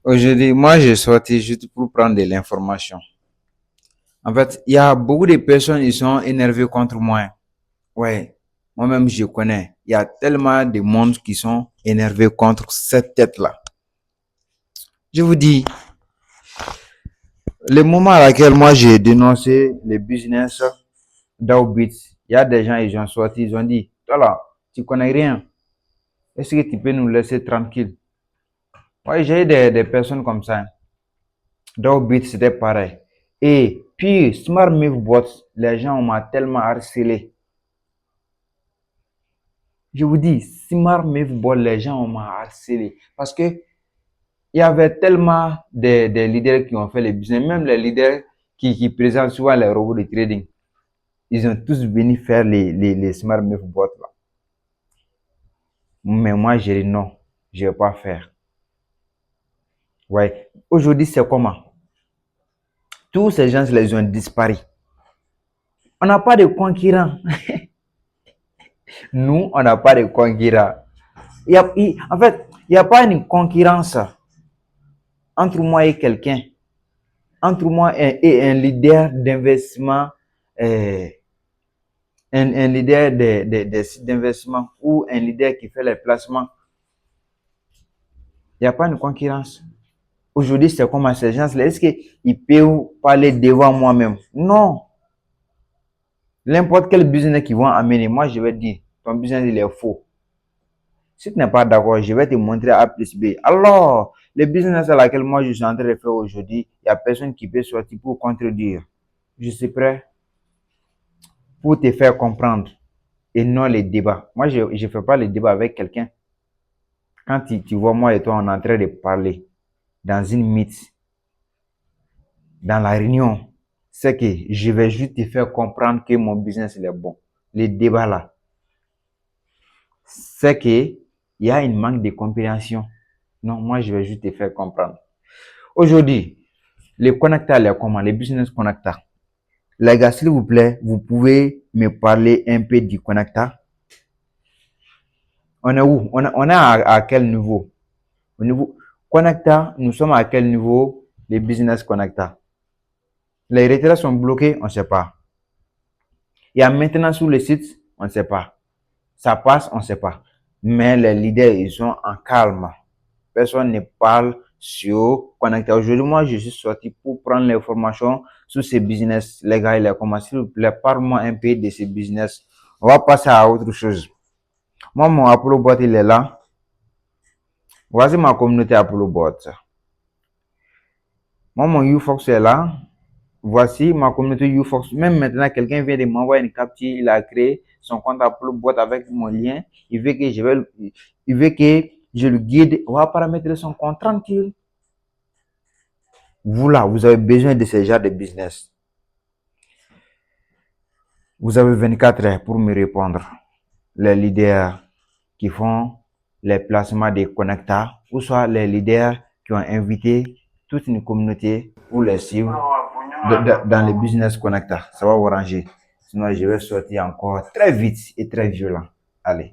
Aujourd'hui, moi, j'ai sorti juste pour prendre de l'information. En fait, il y a beaucoup de personnes, ils sont énervés contre moi. Ouais, moi-même, je connais. Il y a tellement de monde qui sont énervés contre cette tête-là. Je vous dis, le moment à laquelle moi, j'ai dénoncé le business d'Aubitz, il y a des gens, ils ont sorti, ils ont dit, toi là, tu connais rien. Est-ce que tu peux nous laisser tranquille? Ouais, j'ai eu des personnes comme ça. D'Aubitz, c'était pareil. Et puis, Smart Move les gens m'ont tellement harcelé. Je vous dis, Smart Move les gens m'ont harcelé. Parce que il y avait tellement de leaders qui ont fait les business, même les leaders qui présentent souvent les robots de trading. Ils ont tous venu faire les Smart Move là. Mais moi, j'ai dit non, je ne vais pas faire. Ouais. Aujourd'hui, c'est comment? Tous ces gens, les ont disparu. On n'a pas de concurrents. Nous, on n'a pas de concurrents. En fait, il n'y a pas une concurrence entre moi et quelqu'un, entre moi et un leader d'investissement, euh, un leader de sites d'investissement ou un leader qui fait les placements. Il n'y a pas une concurrence. Aujourd'hui, c'est comme à ces gens-là. Est-ce qu'ils peuvent parler devant moi-même? Non. N'importe quel business qu'ils vont amener, moi, je vais dire, ton business, il est faux. Si tu n'es pas d'accord, je vais te montrer A plus B. Alors, le business à laquelle moi je suis en train de faire aujourd'hui, il n'y a personne qui peut sortir pour contredire. Je suis prêt pour te faire comprendre et non les débats. Moi, je ne fais pas les débats avec quelqu'un. Quand tu vois moi et toi, on est en train de parler dans une meet, dans la réunion, c'est que je vais juste te faire comprendre que mon business il est bon. Les débats là, c'est que il y a une manque de compréhension. Non, moi, je vais juste te faire comprendre. Aujourd'hui, les connecteurs, les comment, les business connecteurs. Les gars, s'il vous plaît, vous pouvez me parler un peu du connecteur. On est où? On est à quel niveau? Au niveau connecteur, nous sommes à quel niveau? Les business connecteurs. Les retraits sont bloqués, on ne sait pas. Il y a maintenant sur le site, on ne sait pas. Ça passe, on ne sait pas. Mais les leaders, ils sont en calme. Personne ne parle sur connecteur. Aujourd'hui, moi, je suis sorti pour prendre l'information sur ces business. Les gars, il a commencé, s'il vous plaît, parle-moi un peu de ces business. On va passer à autre chose. Moi, mon Apollo Bot, il est là. Voici ma communauté Apollo Bot. Moi, mon UFox est là. Voici ma communauté UFox. Même maintenant, quelqu'un vient de m'envoyer une capture. Il a créé son compte Apollo Bot avec mon lien. Il veut que je le guide. On va paramétrer son compte tranquille. Vous là, vous avez besoin de ce genre de business. Vous avez 24 heures pour me répondre. Les leaders qui font les placements des connecteurs, ou soit les leaders qui ont invité toute une communauté pour les suivre dans les business connecteurs. Ça va vous ranger. Sinon, je vais sortir encore très vite et très violent. Allez.